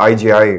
IJI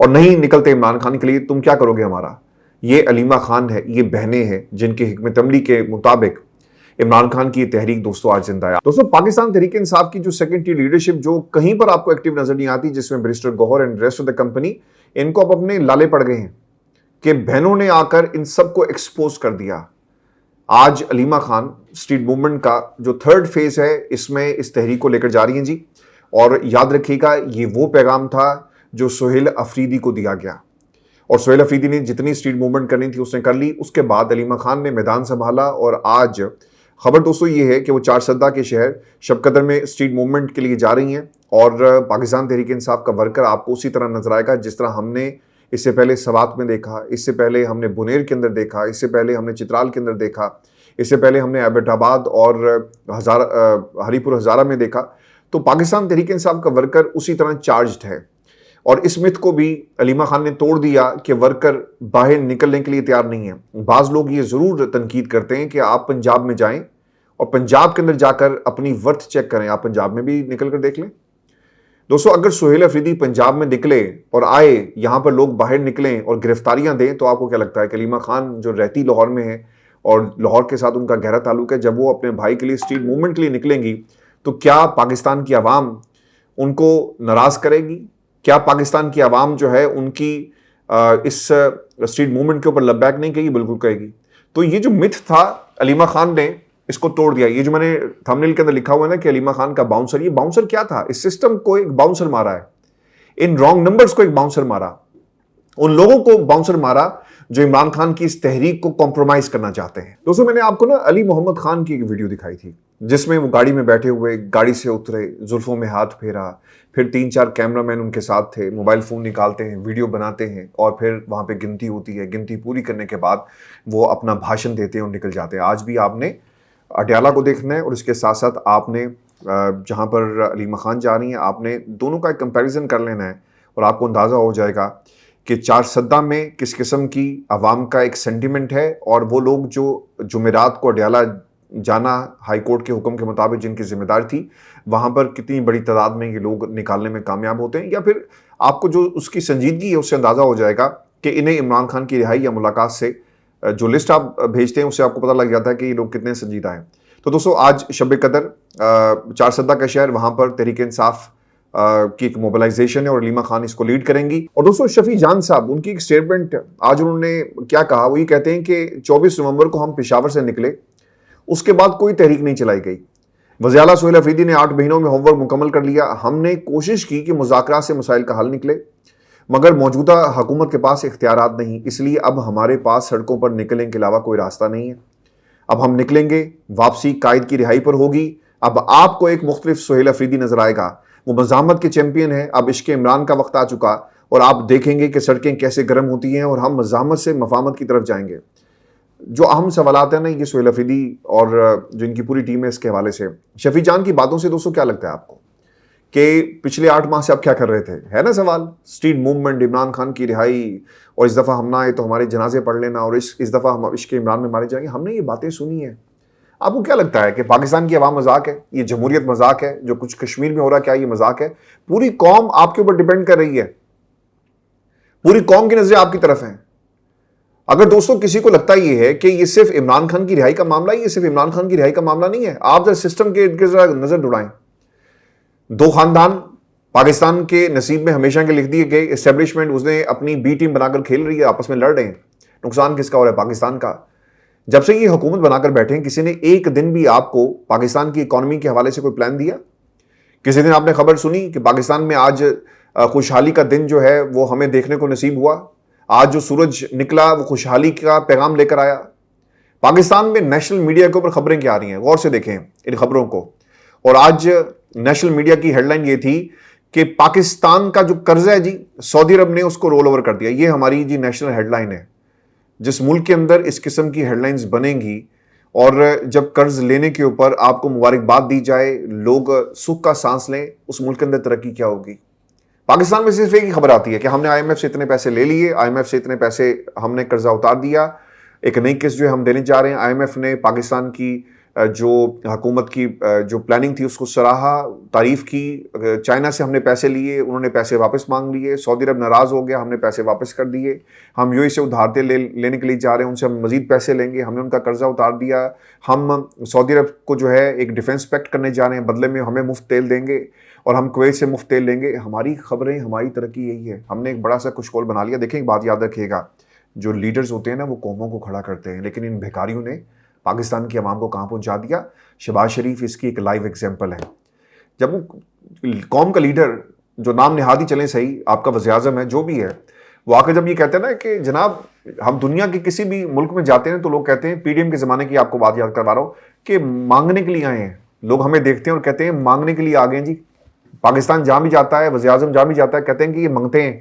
اور نہیں نکلتے عمران خان کے لیے، تم کیا کرو گے ہمارا؟ یہ علیمہ خان ہے، یہ بہنیں ہیں جن کی حکمت عملی کے مطابق عمران خان کی یہ تحریک دوستو آج زندہ ہے۔ دوستو پاکستان تحریک انصاف کی جو سیکنڈ ٹیئر لیڈرشپ جو کہیں پر آپ کو ایکٹیو نظر نہیں آتی، جس میں barrister Gohar and rest of the company, ان کو اب اپنے لالے پڑ گئے ہیں کہ بہنوں نے آ کر ان سب کو ایکسپوز کر دیا۔ آج علیمہ خان اسٹریٹ موومنٹ کا جو تھرڈ فیز ہے، اس میں اس تحریک کو لے کر جا رہی ہیں جی، اور یاد رکھیے گا یہ وہ پیغام تھا جو سہیل افریدی کو دیا گیا، اور سہیل افریدی نے جتنی اسٹریٹ موومنٹ کرنی تھی اس نے کر لی۔ اس کے بعد علیمہ خان نے میدان سنبھالا، اور آج خبر دوستو یہ ہے کہ وہ چارسدہ کے شہر شب قدر میں اسٹریٹ موومنٹ کے لیے جا رہی ہیں، اور پاکستان تحریک انصاف کا ورکر آپ کو اسی طرح نظر آئے گا جس طرح ہم نے اس سے پہلے سوات میں دیکھا، اس سے پہلے ہم نے بنیر کے اندر دیکھا، اس سے پہلے ہم نے چترال کے اندر دیکھا، اس سے پہلے ہم نے ایبٹ آباد اور ہری پور ہزارہ میں دیکھا۔ تو پاکستان تحریک انصاف کا ورکر اسی طرح چارجڈ ہے، اور اس مت کو بھی علیمہ خان نے توڑ دیا کہ ورکر باہر نکلنے کے لیے تیار نہیں ہے۔ بعض لوگ یہ ضرور تنقید کرتے ہیں کہ آپ پنجاب میں جائیں اور پنجاب کے اندر جا کر اپنی ورتھ چیک کریں، آپ پنجاب میں بھی نکل کر دیکھ لیں۔ دوستو اگر سہیل افریدی پنجاب میں نکلے اور آئے یہاں پر لوگ باہر نکلیں اور گرفتاریاں دیں، تو آپ کو کیا لگتا ہے کہ علیمہ خان جو رہتی لاہور میں ہے اور لاہور کے ساتھ ان کا گہرا تعلق ہے، جب وہ اپنے بھائی کے لیے اسٹریٹ موومنٹ کے لیے نکلیں گی تو کیا پاکستان کی عوام ان کو ناراض کرے گی؟ کیا پاکستان کی عوام جو ہے ان کی اس اسٹریٹ موومنٹ کے اوپر لبیک نہیں کہے گی؟ بالکل کہے گی۔ تو یہ جو متھ تھا علیمہ خان نے اس کو توڑ دیا۔ یہ جو میں نے تھمبنیل کے اندر لکھا ہوا ہے نا کہ علیمہ خان کا باؤنسر، یہ باؤنسر کیا تھا؟ اس سسٹم کو ایک باؤنسر مارا ہے، ان رانگ نمبرز کو ایک باؤنسر مارا، ان لوگوں کو باؤنسر مارا جو عمران خان کی اس تحریک کو کمپرومائز کرنا چاہتے ہیں۔ دوستو میں نے آپ کو نا علی محمد خان کی ایک ویڈیو دکھائی تھی جس میں وہ گاڑی میں بیٹھے ہوئے گاڑی سے اترے، زلفوں میں ہاتھ پھیرا، پھر 3-4 کیمرہ مین ان کے ساتھ تھے، موبائل فون نکالتے ہیں، ویڈیو بناتے ہیں، اور پھر وہاں پہ گنتی ہوتی ہے، گنتی پوری کرنے کے بعد وہ اپنا بھاشن دیتے ہیں اور نکل جاتے ہیں۔ آج بھی آپ نے اڈیالہ کو دیکھنا ہے، اور اس کے ساتھ ساتھ آپ نے جہاں پر علیمہ خان جا رہی ہیں آپ نے دونوں کا ایک کمپیریزن کر لینا ہے، اور آپ کو اندازہ ہو جائے گا کہ چارسدہ میں کس قسم کی عوام کا ایک سینٹیمنٹ ہے، اور وہ لوگ جو جمعرات کو اڈیالہ جانا ہائی کورٹ کے حکم کے مطابق جن کی ذمہ داری تھی، وہاں پر کتنی بڑی تعداد میں یہ لوگ نکالنے میں کامیاب ہوتے ہیں، یا پھر آپ کو جو اس کی سنجیدگی ہے اس سے اندازہ ہو جائے گا کہ انہیں عمران خان کی رہائی یا ملاقات سے جو لسٹ آپ بھیجتے ہیں اس سے آپ کو پتہ لگ جاتا ہے کہ یہ لوگ کتنے سنجیدہ ہیں۔ تو دوستو آج شب قدر چارسدہ کا شہر، وہاں پر تحریک انصاف کی ایک موبلائزیشن ہے اور علیمہ خان اس کو لیڈ کریں گی۔ اور دوستو شفیع جان صاحب، ان کی ایک سٹیٹمنٹ آج انہوں نے کیا کہا، وہ یہ کہتے ہیں کہ 24 نومبر کو ہم پشاور سے نکلے، اس کے بعد کوئی تحریک نہیں چلائی گئی۔ وزیر اعلیٰ سہیل افریدی نے 8 مہینوں میں ہوم ورک مکمل کر لیا، ہم نے کوشش کی کہ مذاکرات سے مسائل کا حل نکلے، مگر موجودہ حکومت کے پاس اختیارات نہیں، اس لیے اب ہمارے پاس سڑکوں پر نکلنے کے علاوہ کوئی راستہ نہیں ہے۔ اب ہم نکلیں گے، واپسی قائد کی رہائی پر ہوگی۔ اب آپ کو ایک مختلف سہیل افریدی نظر آئے گا، وہ مزاحمت کے چیمپئن ہے۔ اب عشق عمران کا وقت آ چکا، اور آپ دیکھیں گے کہ سڑکیں کیسے گرم ہوتی ہیں، اور ہم مزاحمت سے مفاہمت کی طرف جائیں گے۔ جو اہم سوالات ہیں نا یہ سہیل افریدی اور جو ان کی پوری ٹیم ہے اس کے حوالے سے، شفیع جان کی باتوں سے دوستوں کیا لگتا ہے آپ کو کہ پچھلے 8 ماہ سے آپ کیا کر رہے تھے؟ ہے نا سوال، اسٹریٹ موومنٹ، عمران خان کی رہائی، اور اس دفعہ ہم نہ آئے تو ہمارے جنازے پڑھ لینا، اور اس دفعہ ہم عشق عمران میں مارے جائیں گے۔ ہم نے یہ باتیں سنی ہیں، آپ کو کیا لگتا ہے کہ پاکستان کی عوام مذاق ہے؟ یہ جمہوریت مذاق ہے؟ جو کچھ کشمیر میں ہو رہا ہے کیا یہ مذاق ہے؟ پوری قوم آپ کے اوپر ڈیپینڈ کر رہی ہے، پوری قوم کی نظریں آپ کی طرف ہیں۔ اگر دوستوں کسی کو لگتا یہ ہے کہ یہ صرف عمران خان کی رہائی کا معاملہ ہے، یہ صرف عمران خان کی رہائی کا معاملہ نہیں ہے، آپ ذرا سسٹم کے ارد گرد نظر دوڑائیں۔ 2 خاندان پاکستان کے نصیب میں ہمیشہ کے لکھ دیے گئے، اسٹیبلشمنٹ اس نے اپنی بی ٹیم بنا کر کھیل رہی ہے، آپس میں لڑ رہے ہیں، نقصان کس کا ہو رہا ہے؟ پاکستان کا۔ جب سے یہ حکومت بنا کر بیٹھے ہیں کسی نے ایک دن بھی آپ کو پاکستان کی اکانومی کے حوالے سے کوئی پلان دیا؟ کسی دن آپ نے خبر سنی کہ پاکستان میں آج خوشحالی کا دن جو ہے وہ ہمیں دیکھنے کو نصیب ہوا؟ آج جو سورج نکلا وہ خوشحالی کا پیغام لے کر آیا؟ پاکستان میں نیشنل میڈیا کے اوپر خبریں کیا آ رہی ہیں؟ غور سے دیکھیں ان خبروں کو۔ اور آج نیشنل میڈیا کی ہیڈ لائن یہ تھی کہ پاکستان کا جو قرضہ ہے جی سعودی عرب نے اس کو رول اوور کر دیا۔ یہ ہماری جی نیشنل ہیڈ لائن ہے۔ جس ملک کے اندر اس قسم کی ہیڈ لائنز بنیں گی اور جب قرض لینے کے اوپر آپ کو مبارکباد دی جائے، لوگ سکھ کا سانس لیں، اس ملک کے اندر ترقی کیا ہوگی؟ پاکستان میں صرف ایک ہی خبر آتی ہے کہ ہم نے IMF سے اتنے پیسے لے لیے، IMF سے اتنے پیسے ہم نے قرضہ اتار دیا، ایک نئی قسط جو ہے ہم دینے جا رہے ہیں، IMF نے پاکستان کی جو حکومت کی جو پلاننگ تھی اس کو سراہا، تعریف کی. چائنا سے ہم نے پیسے لیے، انہوں نے پیسے واپس مانگ لیے. سعودی عرب ناراض ہو گیا، ہم نے پیسے واپس کر دیے. ہم یو اے سے ادھارتے لینے کے لیے جا رہے ہیں، ان سے ہم مزید پیسے لیں گے، ہم نے ان کا قرضہ اتار دیا. ہم سعودی عرب کو جو ہے ایک ڈیفنس پیکٹ کرنے جا رہے ہیں، بدلے میں ہمیں مفت تیل دیں گے اور ہم کویت سے مفت تیل لیں گے. ہماری خبریں، ہماری ترقی یہی ہے. ہم نے ایک بڑا سا کچھ بنا لیا. دیکھیں ایک بات یاد رکھیے گا، جو لیڈرز ہوتے ہیں نا وہ قوموں کو کھڑا کرتے ہیں، لیکن ان بھیکاریوں نے پاکستان کی عوام کو کہاں پہنچا دیا. شہباز شریف اس کی ایک لائیو ایگزامپل ہے. جب وہ قوم کا لیڈر جو نام نہاد ہی چلیں صحیح، آپ کا وزیر اعظم ہے جو بھی ہے، وہ آ کے جب یہ کہتے ہیں نا کہ جناب ہم دنیا کے کسی بھی ملک میں جاتے ہیں تو لوگ کہتے ہیں، پی ڈی ایم کے زمانے کی آپ کو بات یاد کروا رہا ہوں، کہ مانگنے کے لیے آئے ہیں. لوگ ہمیں دیکھتے ہیں اور کہتے ہیں مانگنے کے لیے آ گئے ہیں جی. پاکستان جہاں بھی جاتا ہے، وزیر اعظم جہاں بھی جاتا ہے، کہتے ہیں کہ یہ منگتے ہیں.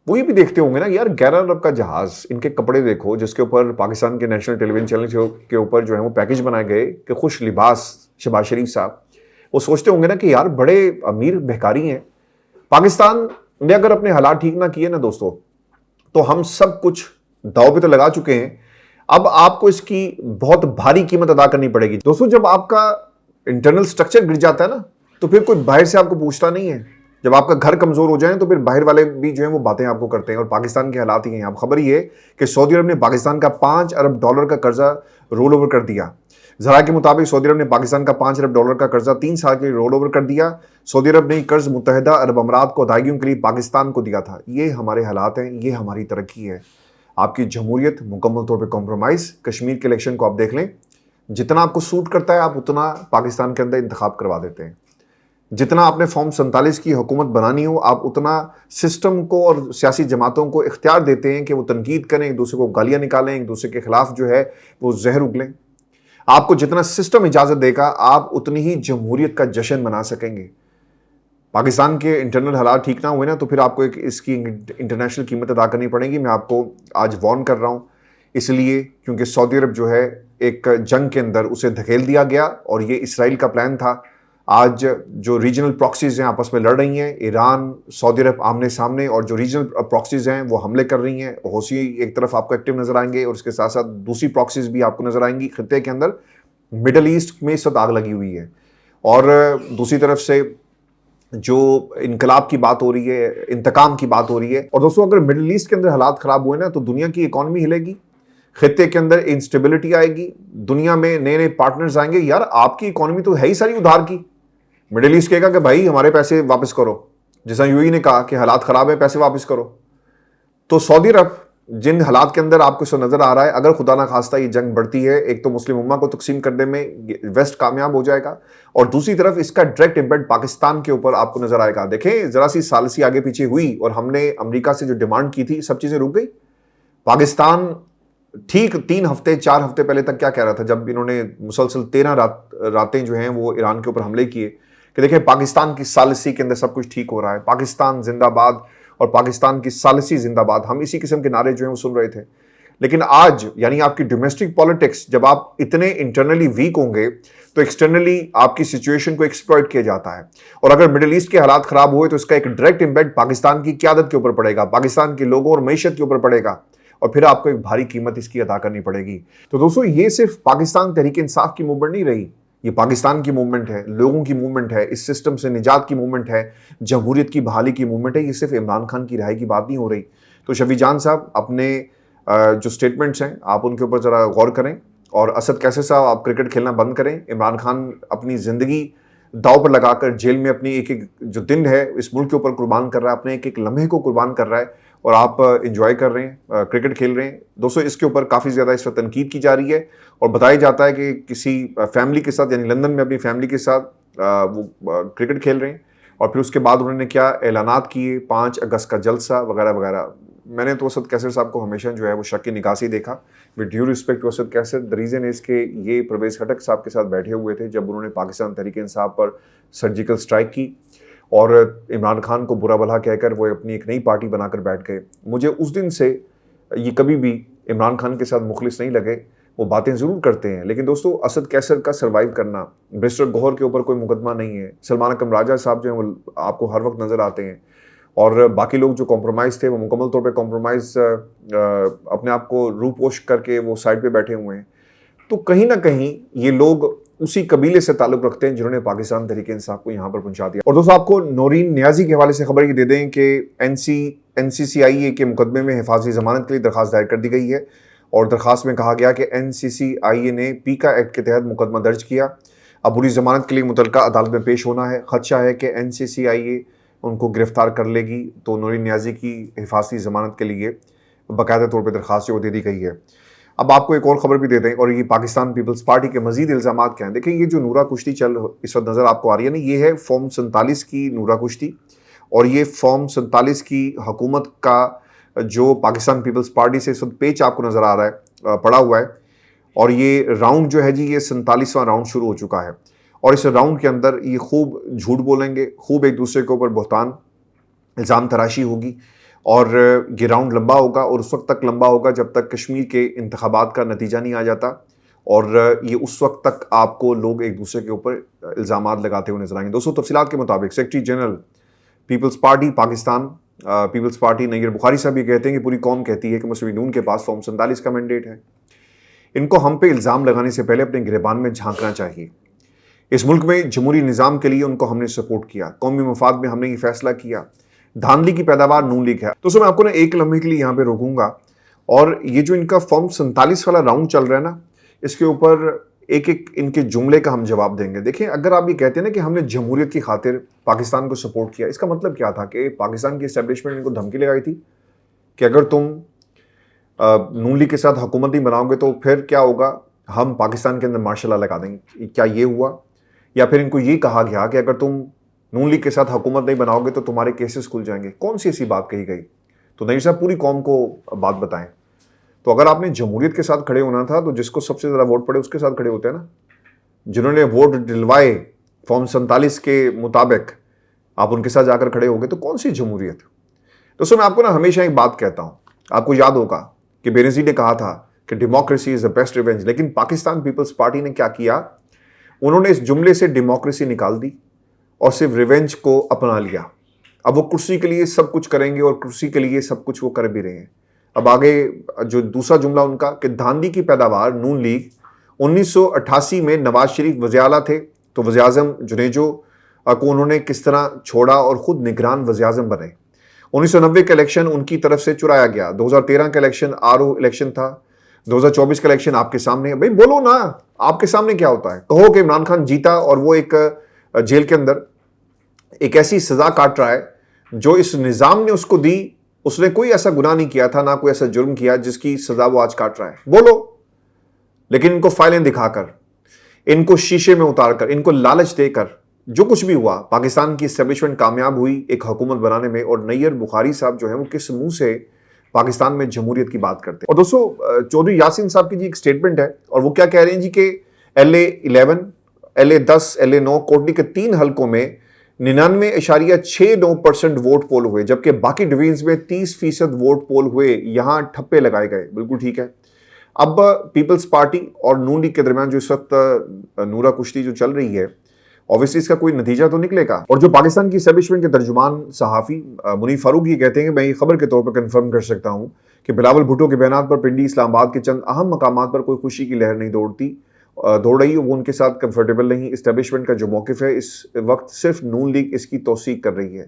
وہی بھی دیکھتے ہوں گے نا یار، 11 ارب کا جہاز، ان کے کپڑے دیکھو جس کے اوپر پاکستان کے نیشنل ٹیلی ویژن چینل کے اوپر جو ہے وہ پیکج بنائے گئے کہ خوش لباس شہباز شریف صاحب. وہ سوچتے ہوں گے نا کہ یار بڑے امیر بہکاری ہیں. پاکستان نے اگر اپنے حالات ٹھیک نہ کیے نا دوستو، تو ہم سب کچھ داؤ پہ تو لگا چکے ہیں. اب آپ کو اس کی بہت بھاری قیمت ادا کرنی پڑے گی. دوستو جب آپ کا انٹرنل سٹرکچر گر جاتا ہے نا، تو پھر کوئی باہر سے آپ کو پوچھتا نہیں ہے. جب آپ کا گھر کمزور ہو جائیں تو پھر باہر والے بھی جو ہیں وہ باتیں آپ کو کرتے ہیں. اور پاکستان کے حالات ہی ہیں. آپ خبر یہ کہ سعودی عرب نے پاکستان کا $5 ارب کا قرضہ رول اوور کر دیا. ذرائع کے مطابق سعودی عرب نے پاکستان کا $5 ارب کا قرضہ 3 سال کے لیے رول اوور کر دیا. سعودی عرب نے قرض متحدہ عرب امارات کو ادائیگیوں کے لیے پاکستان کو دیا تھا. یہ ہمارے حالات ہیں، یہ ہماری ترقی ہے. آپ کی جمہوریت مکمل طور پہ کمپرومائز. کشمیر کے الیکشن کو آپ دیکھ لیں، جتنا آپ کو سوٹ کرتا ہے آپ اتنا پاکستان کے اندر انتخاب کروا دیتے ہیں. جتنا آپ نے فارم 47 کی حکومت بنانی ہو، آپ اتنا سسٹم کو اور سیاسی جماعتوں کو اختیار دیتے ہیں کہ وہ تنقید کریں، ایک دوسرے کو گالیاں نکالیں، ایک دوسرے کے خلاف جو ہے وہ زہر اگلیں. آپ کو جتنا سسٹم اجازت دے گا آپ اتنی ہی جمہوریت کا جشن منا سکیں گے. پاکستان کے انٹرنل حالات ٹھیک نہ ہوئے نا تو پھر آپ کو اس کی انٹرنیشنل قیمت ادا کرنی پڑے گی. میں آپ کو آج وارن کر رہا ہوں، اس لیے کیونکہ سعودی عرب جو ہے ایک جنگ کے اندر اسے دھکیل دیا گیا اور یہ اسرائیل کا پلان تھا. آج جو ریجنل پراکسیز ہیں آپس میں لڑ رہی ہیں، ایران سعودی عرب آمنے سامنے، اور جو ریجنل پراکسیز ہیں وہ حملے کر رہی ہیں. حوثی ایک طرف آپ کو ایکٹیو نظر آئیں گے اور اس کے ساتھ ساتھ دوسری پراکسیز بھی آپ کو نظر آئیں گی خطے کے اندر. مڈل ایسٹ میں اس وقت آگ لگی ہوئی ہے. اور دوسری طرف سے جو انقلاب کی بات ہو رہی ہے، انتقام کی بات ہو رہی ہے. اور دوستوں اگر مڈل ایسٹ کے اندر حالات خراب ہوئے نا تو دنیا کی اکانومی ہلے گی، خطے کے اندر انسٹیبلٹی آئے گی، دنیا میں نئے نئے پارٹنرز آئیں گے. یار آپ کی اکانومی تو ہے ہی ساری ادھار کی. مڈل ایسٹ کہے گا کہ بھائی ہمارے پیسے واپس کرو، جیسا یو اے نے کہا کہ حالات خراب ہیں پیسے واپس کرو. تو سعودی عرب جن حالات کے اندر آپ کو سو نظر آ رہا ہے، اگر خدا نہ خواستہ یہ جنگ بڑھتی ہے، ایک تو مسلم امہ کو تقسیم کرنے میں ویسٹ کامیاب ہو جائے گا، اور دوسری طرف اس کا ڈائریکٹ امپیکٹ پاکستان کے اوپر آپ کو نظر آئے گا. دیکھیں ذرا سی ثالثی آگے پیچھے ہوئی اور ہم نے امریکہ سے جو ڈیمانڈ کی تھی سب چیزیں رک گئی. پاکستان ٹھیک 4 ہفتے پہلے تک کیا کہہ رہا تھا جب انہوں نے مسلسل 13 راتیں جو ہیں وہ ایران کے اوپر حملے کیے کہ دیکھیں پاکستان کی ثالثی کے اندر سب کچھ ٹھیک ہو رہا ہے، پاکستان زندہ باد اور پاکستان کی ثالثی زندہ باد. ہم اسی قسم کے نعرے جو ہیں وہ سن رہے تھے. لیکن آج یعنی آپ کی ڈومیسٹک پالیٹکس جب آپ اتنے انٹرنلی ویک ہوں گے تو ایکسٹرنلی آپ کی سچویشن کو ایکسپلائٹ کیا جاتا ہے. اور اگر مڈل ایسٹ کے حالات خراب ہوئے تو اس کا ایک ڈائریکٹ امپیکٹ پاکستان کی قیادت کے اوپر پڑے گا، پاکستان کے لوگوں اور معیشت کے اوپر پڑے گا، اور پھر آپ کو ایک بھاری قیمت اس کی ادا کرنی پڑے گی. تو دوستو یہ صرف پاکستان تحریک انصاف کی موومنٹ نہیں رہی، یہ پاکستان کی موومنٹ ہے، لوگوں کی موومنٹ ہے، اس سسٹم سے نجات کی موومنٹ ہے، جمہوریت کی بحالی کی موومنٹ ہے. یہ صرف عمران خان کی رہائی کی بات نہیں ہو رہی. تو شفیع جان صاحب اپنے جو سٹیٹمنٹس ہیں آپ ان کے اوپر ذرا غور کریں، اور اسد کیسر صاحب آپ کرکٹ کھیلنا بند کریں. عمران خان اپنی زندگی داؤ پر لگا کر جیل میں اپنی ایک جو دن ہے اس ملک کے اوپر قربان کر رہا ہے، اپنے ایک لمحے کو قربان کر رہا ہے، اور آپ انجوائے کر رہے ہیں، کرکٹ کھیل رہے ہیں. دوستو اس کے اوپر کافی زیادہ اس وقت تنقید کی جا رہی ہے اور بتایا جاتا ہے کہ کسی فیملی کے ساتھ یعنی لندن میں اپنی فیملی کے ساتھ وہ کرکٹ کھیل رہے ہیں، اور پھر اس کے بعد انہوں نے کیا اعلانات کیے، 5 اگست کا جلسہ وغیرہ وغیرہ. میں نے تو اسد کیسر صاحب کو ہمیشہ جو ہے وہ شک کی نگاہ سے دیکھا. With due respect to Asad Qaiser, the reason is کہ یہ پرویز خٹک صاحب کے ساتھ بیٹھے ہوئے تھے جب انہوں نے پاکستان تحریک انصاف پر سرجیکل سٹرائک کی اور عمران خان کو برا بھلا کہہ کر وہ اپنی ایک نئی پارٹی بنا کر بیٹھ گئے. مجھے اس دن سے یہ کبھی بھی عمران خان کے ساتھ مخلص نہیں لگے. وہ باتیں ضرور کرتے ہیں لیکن دوستو اسد کیسر کا سروائیو کرنا، برسٹر گوہر کے اوپر کوئی مقدمہ نہیں ہے، سلمان اکرم راجہ صاحب جو ہیں وہ آپ کو ہر وقت نظر آتے ہیں، اور باقی لوگ جو کمپرومائز تھے وہ مکمل طور پہ کمپرومائز اپنے آپ کو روپوش کر کے وہ سائڈ پہ بیٹھے ہوئے ہیں. تو کہیں نہ کہیں یہ لوگ اسی قبیلے سے تعلق رکھتے ہیں جنہوں نے پاکستان تحریک انصاف کو یہاں پر پہنچا دیا. اور دوستوں آپ کو نورین نیازی کے حوالے سے خبر یہ دے دیں کہ NCCIA کے مقدمے میں حفاظتی ضمانت کے لیے درخواست دائر کر دی گئی ہے اور درخواست میں کہا گیا کہ NCCIA نے پیکا ایکٹ کے تحت مقدمہ درج کیا. اب عبوری ضمانت کے لیے متعلقہ عدالت میں پیش ہونا ہے. خدشہ ہے کہ NCCIA ان کو گرفتار کر لے گی, تو نورین نیازی کی حفاظتی ضمانت کے لیے باقاعدہ طور پہ درخواست جو دے دی گئی ہے. اب آپ کو ایک اور خبر بھی دے دیں, اور یہ پاکستان پیپلز پارٹی کے مزید الزامات کیا ہیں. دیکھیں یہ جو نورا کشتی اس وقت نظر آپ کو آ رہی ہے نا, یہ ہے فارم 47 کی نورا کشتی, اور یہ فارم 47 کی حکومت کا جو پاکستان پیپلز پارٹی سے اس وقت پیچ آپ کو نظر آ رہا ہے, پڑا ہوا ہے. اور یہ راؤنڈ جو ہے جی, یہ 47واں راؤنڈ شروع ہو چکا ہے, اور اس راؤنڈ کے اندر یہ خوب جھوٹ بولیں گے, خوب ایک دوسرے کے اوپر بہتان الزام تراشی ہوگی, اور یہ راؤنڈ لمبا ہوگا, اور اس وقت تک لمبا ہوگا جب تک کشمیر کے انتخابات کا نتیجہ نہیں آ جاتا, اور یہ اس وقت تک آپ کو لوگ ایک دوسرے کے اوپر الزامات لگاتے ہوئے نظر آئیں گے. دوستوں تفصیلات کے مطابق secretary general peoples party Pakistan peoples party Nayyar Bukhari صاحب یہ کہتے ہیں کہ پوری قوم کہتی ہے کہ مسلم نون کے پاس فارم 47 کا مینڈیٹ ہے. ان کو ہم پہ الزام لگانے سے پہلے اپنے گریبان میں جھانکنا چاہیے. اس ملک میں جمہوری نظام کے لیے ان کو ہم نے سپورٹ کیا, قومی مفاد میں ہم نے یہ فیصلہ کیا. دھاندلی کی پیداوار نون لیگ ہے. تو میں آپ کو نا ایک لمحے کے لیے یہاں پہ روکوں گا, اور یہ جو ان کا فارم 47 والا راؤنڈ چل رہا ہے نا, اس کے اوپر ایک ایک ان کے جملے کا ہم جواب دیں گے. دیکھیں اگر آپ یہ کہتے ہیں نا کہ ہم نے جمہوریت کی خاطر پاکستان کو سپورٹ کیا, اس کا مطلب کیا تھا کہ پاکستان کی اسٹیبلشمنٹ ان کو دھمکی لگائی تھی کہ اگر تم نون لیگ کے ساتھ حکومت نہیں بناؤ گے تو پھر کیا ہوگا, ہم پاکستان کے اندر مارشل لا لگا دیں گے. کیا یہ ہوا؟ یا پھر ان کو یہ کہا گیا کہ اگر تم نون لیگ کے ساتھ حکومت نہیں بناؤ گے تو تمہارے کیسز کھل جائیں گے؟ کون سی ایسی بات کہی گئی؟ تو نیر صاحب پوری قوم کو بات بتائیں. تو اگر آپ نے جمہوریت کے ساتھ کھڑے ہونا تھا تو جس کو سب سے زیادہ ووٹ پڑے اس کے ساتھ کھڑے ہوتے ہیں نا, جنہوں نے ووٹ دلوائے فارم 47 کے مطابق, آپ ان کے ساتھ جا کر کھڑے ہو گئے, تو کون سی جمہوریت؟ دوستوں میں آپ کو نا ہمیشہ ایک بات کہتا ہوں, آپ کو یاد ہوگا کہ بینظیر نے کہا تھا کہ democracy is the best revenge, لیکن پاکستان پیپلز پارٹی نے کیا کیا, انہوں نے اس جملے سے ڈیموکریسی نکال دی اور صرف ریونج کو اپنا لیا. اب وہ کرسی کے لیے سب کچھ کریں گے, اور کرسی کے لیے سب کچھ وہ کر بھی رہے ہیں. اب آگے جو دوسرا جملہ ان کا کہ دھاندلی کی پیداوار نون لیگ, 1988 میں نواز شریف وزیر اعلیٰ تھے تو وزیر اعظم جنیجو کو انہوں نے کس طرح چھوڑا اور خود نگران وزیر اعظم بنے. 1990 کا الیکشن ان کی طرف سے چرایا گیا. 2013 کا الیکشن RO الیکشن تھا. 2024 کا الیکشن آپ کے سامنے ہے. بھائی بولو نا, آپ کے سامنے کیا ہوتا ہے؟ کہو کہ عمران خان جیتا اور وہ ایک جیل کے اندر ایک ایسی سزا کاٹ رہا ہے جو اس نظام نے اس کو دی. اس نے کوئی ایسا گناہ نہیں کیا تھا, نہ کوئی ایسا جرم کیا جس کی سزا وہ آج کاٹ رہا ہے. بولو. لیکن ان کو فائلیں دکھا کر, ان کو شیشے میں اتار کر, ان کو لالچ دے کر, جو کچھ بھی ہوا, پاکستان کی اسٹیبلشمنٹ کامیاب ہوئی ایک حکومت بنانے میں. اور نیر بخاری صاحب جو ہیں وہ کس منہ سے پاکستان میں جمہوریت کی بات کرتے ہیں. اور دوستو چودھری یاسین صاحب کی جی ایک سٹیٹمنٹ ہے, اور وہ کیا کہہ رہے ہیں جی کہ LA11, LA10, LA9 کوٹلی کے 3 حلقوں میں 99.69% ووٹ پول ہوئے, جبکہ باقی ڈویژنز میں 30% ووٹ پول ہوئے. یہاں ٹھپے لگائے گئے. بالکل ٹھیک ہے. اب پیپلز پارٹی اور نون لیگ کے درمیان جو اس وقت نورا کشتی جو چل رہی ہے, اوبویسلی اس کا کوئی نتیجہ تو نکلے گا. اور جو پاکستان کی اسٹیبلشمنٹ کے ترجمان صحافی منیف فاروق یہ کہتے ہیں کہ میں یہ خبر کے طور پر کنفرم کر سکتا ہوں کہ بلاول بھٹو کے بیانات پر پنڈی اسلام آباد کے چند اہم مقامات پر کوئی خوشی کی لہر نہیں دوڑ رہی. وہ ان کے ساتھ کمفرٹیبل نہیں. اسٹیبلشمنٹ کا جو موقف ہے اس وقت صرف نون لیگ اس کی توثیق کر رہی ہے,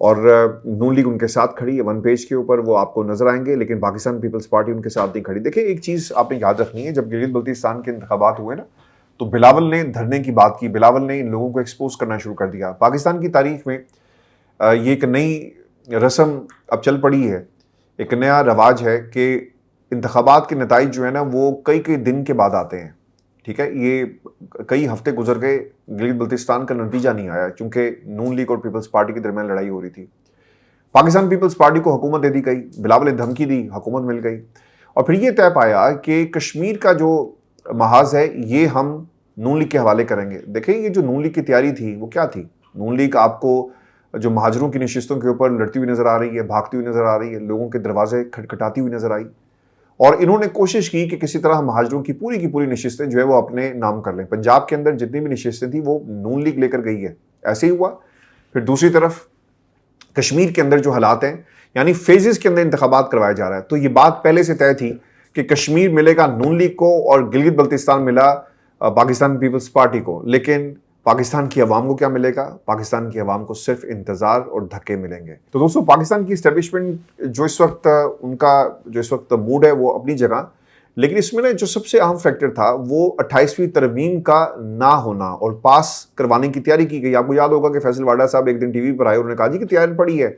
اور نون لیگ ان کے ساتھ کھڑی ہے. 1 پیج کے اوپر وہ آپ کو نظر آئیں گے, لیکن پاکستان پیپلز پارٹی ان کے ساتھ نہیں کھڑی. دیکھیں ایک چیز آپ نے یاد رکھنی ہے, جب گلگت بلتستان کے انتخابات ہوئے نا, تو بلاول نے دھرنے کی بات کی. بلاول نے ان لوگوں کو ایکسپوز کرنا شروع کر دیا. پاکستان کی تاریخ میں یہ ایک نئی رسم اب چل پڑی ہے, ایک نیا رواج ہے کہ انتخابات کے نتائج جو ہے نا وہ کئی دن کے بعد آتے ہیں. ٹھیک ہے, یہ کئی ہفتے گزر گئے, گلگت بلتستان کا نتیجہ نہیں آیا چونکہ نون لیگ اور پیپلز پارٹی کے درمیان لڑائی ہو رہی تھی. پاکستان پیپلز پارٹی کو حکومت دے دی گئی, بلاول نے دھمکی دی, حکومت مل گئی, اور پھر یہ طے پایا کہ کشمیر کا جو محاذ ہے یہ ہم نون لیگ کے حوالے کریں گے. دیکھیں یہ جو نون لیگ کی تیاری تھی وہ کیا تھی. نون لیگ آپ کو جو مہاجروں کی نشستوں کے اوپر لڑتی ہوئی نظر آ رہی ہے, بھاگتی ہوئی نظر آ رہی ہے, لوگوں کے دروازے کھٹکھٹاتی ہوئی نظر آئی, اور انہوں نے کوشش کی کہ کسی طرح مہاجروں کی پوری نشستیں جو ہے وہ اپنے نام کر لیں. پنجاب کے اندر جتنی بھی نشستیں تھیں وہ نون لیگ لے کر گئی ہے. ایسے ہی ہوا. پھر دوسری طرف کشمیر کے اندر جو حالات ہیں, یعنی فیزز کے اندر انتخابات کروائے جا رہا ہے. تو یہ بات پہلے سے طے تھی کہ کشمیر ملے گا نون لیگ کو اور گلگت بلتستان ملا پاکستان پیپلز پارٹی کو، لیکن پاکستان کی عوام کو کیا ملے گا؟ پاکستان کی عوام کو صرف انتظار اور دھکے ملیں گے۔ تو دوستو، پاکستان کی اسٹیبلشمنٹ جو اس وقت موڈ ہے وہ اپنی جگہ، لیکن اس میں جو سب سے اہم فیکٹر تھا وہ 28ویں ترمیم کا نہ ہونا اور پاس کروانے کی تیاری کی گئی۔ آپ کو یاد ہوگا کہ فیصل واڈا صاحب ایک دن ٹی وی پر آئے اور انہوں نے کہا جی کہ تیاری پڑی ہے،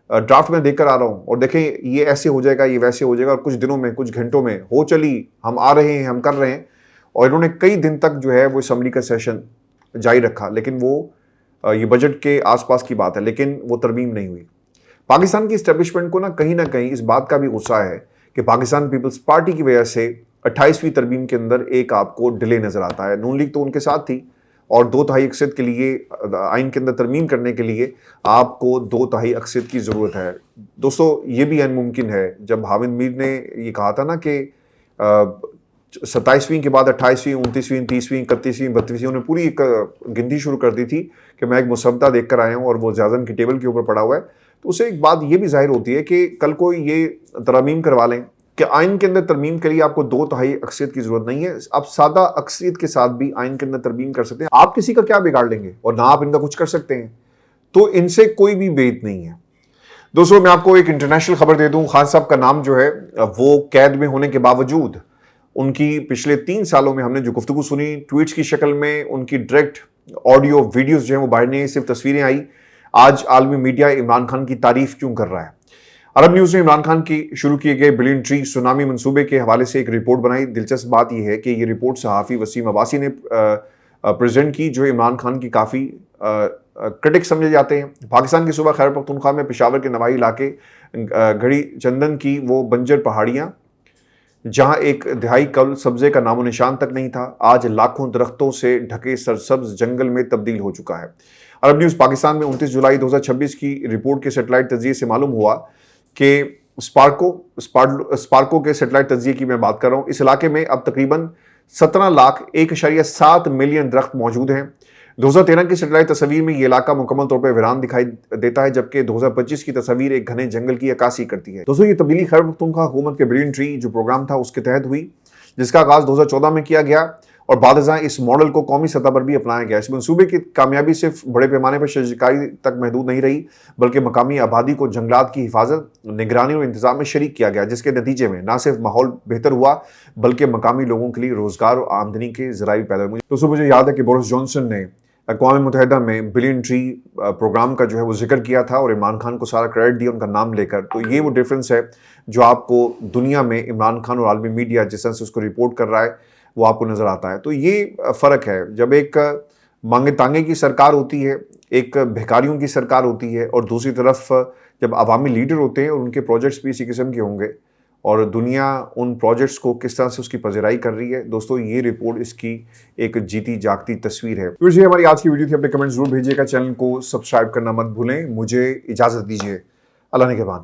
ڈرافٹ میں دیکھ کر آ رہا ہوں اور دیکھیں یہ ایسے ہو جائے گا، یہ ویسے ہو جائے گا، اور کچھ دنوں میں، کچھ گھنٹوں میں ہو چلی، ہم آ رہے ہیں، ہم کر رہے ہیں۔ اور انہوں نے کئی دن تک جو ہے وہ اسمبلی کا سیشن جاری رکھا، لیکن وہ یہ بجٹ کے آس پاس کی بات ہے، لیکن وہ ترمیم نہیں ہوئی۔ پاکستان کی اسٹیبلشمنٹ کو کہیں نہ کہیں اس بات کا بھی غصہ ہے کہ پاکستان پیپلز پارٹی کی وجہ سے 28ویں ترمیم کے اندر ایک آپ کو ڈیلے نظر آتا ہے۔ نون لیگ تو ان کے ساتھ تھی اور 2/3 اکثریت کے لیے آئین کے اندر ترمیم کرنے کے لیے آپ کو 2/3 اکثریت کی ضرورت ہے۔ دوستو، یہ بھی غیر ممکن ہے۔ جب حامد میر نے یہ کہا تھا نا کہ 27ویں کے بعد 28ویں، 29ویں، 30ویں، 31ویں، 32ویں، انہوں نے پوری ایک گنتی شروع کر دی تھی کہ میں ایک مسودہ دیکھ کر آیا ہوں اور وہ اعظم کی ٹیبل کے اوپر پڑا ہوا ہے، تو اسے ایک بات یہ بھی ظاہر ہوتی ہے کہ کل کو یہ ترمیم کروا لیں کہ آئین کے اندر ترمیم کے لیے آپ کو 2/3 اکثریت کی ضرورت نہیں ہے، آپ سادہ اکثریت کے ساتھ بھی آئین کے اندر ترمیم کر سکتے ہیں۔ آپ کسی کا کیا بگاڑ لیں گے اور نہ آپ ان کا کچھ کر سکتے ہیں، تو ان سے کوئی بھی بعید نہیں ہے۔ دوستو، میں آپ کو ایک انٹرنیشنل خبر دے دوں۔ خان صاحب کا نام جو ہے وہ قید میں ہونے کے باوجود ان کی پچھلے 3 سالوں میں ہم نے جو گفتگو سنی، ٹویٹس کی شکل میں ان کی ڈائریکٹ آڈیو ویڈیوز جو ہیں وہ باہر نہیں، صرف تصویریں آئی۔ آج عالمی میڈیا عمران خان کی تعریف کیوں کر رہا ہے؟ عرب نیوز نے عمران خان کی شروع کیے گئے بلین ٹری سونامی منصوبے کے حوالے سے ایک رپورٹ بنائی۔ دلچسپ بات یہ ہے کہ یہ رپورٹ صحافی وسیم عباسی نے پریزنٹ کی، جو عمران خان کی کافی کرٹک سمجھے جاتے ہیں۔ پاکستان کے صوبہ خیبر پختونخوا میں پشاور کے نواحی علاقے گھڑی چندن کی وہ بنجر پہاڑیاں جہاں ایک دہائی قبل سبزے کا نام و نشان تک نہیں تھا، آج لاکھوں درختوں سے ڈھکے سرسبز جنگل میں تبدیل ہو چکا ہے۔ عرب نیوز پاکستان میں 29 جولائی 2026 کی رپورٹ کے سیٹلائٹ تجزیے سے معلوم ہوا کہ اسپارکو کے سیٹلائٹ تجزیے کی میں بات کر رہا ہوں، اس علاقے میں اب تقریباً 17,01.7 ملین درخت موجود ہیں۔ 2013 کی سیٹلائٹ تصویر میں یہ علاقہ مکمل طور پر ویران دکھائی دیتا ہے، جبکہ 2025 کی تصویر ایک گھنے جنگل کی عکاسی کرتی ہے۔ دوستو، یہ تبدیلی خیبر پختونخوا حکومت کے بلین ٹری جو پروگرام تھا اس کے تحت ہوئی، جس کا آغاز 2014 میں کیا گیا اور بعد ازاں اس ماڈل کو قومی سطح پر بھی اپنایا گیا۔ اس منصوبے کی کامیابی صرف بڑے پیمانے پر شجرکاری تک محدود نہیں رہی، بلکہ مقامی آبادی کو جنگلات کی حفاظت، نگرانی اور انتظام میں شریک کیا گیا، جس کے نتیجے میں نہ صرف ماحول بہتر ہوا بلکہ مقامی لوگوں کے لیے روزگار اور آمدنی کے ذرائع پیدا ہوئے۔ دوستو، مجھے یاد ہے کہ بورس جانسن نے اقوام متحدہ میں بلین ٹری پروگرام کا جو ہے وہ ذکر کیا تھا اور عمران خان کو سارا کریڈٹ دیا ان کا نام لے کر۔ تو یہ وہ ڈیفرنس ہے جو آپ کو دنیا میں عمران خان اور عالمی میڈیا جس طرح سے اس کو رپورٹ کر رہا ہے وہ آپ کو نظر آتا ہے۔ تو یہ فرق ہے، جب ایک مانگے تانگے کی سرکار ہوتی ہے، ایک بھکاریوں کی سرکار ہوتی ہے، اور دوسری طرف جب عوامی لیڈر ہوتے ہیں اور ان کے پروجیکٹس بھی اسی قسم کے ہوں گے اور دنیا ان پروجیکٹس کو کس طرح سے اس کی پذیرائی کر رہی ہے۔ دوستو، یہ رپورٹ اس کی ایک جیتی جاگتی تصویر ہے۔ یہ ہماری آج کی ویڈیو تھی، اپنے کمنٹ ضرور بھیجیے گا، چینل کو سبسکرائب کرنا مت بھولیں۔ مجھے اجازت دیجیے، اللہ نگہبان۔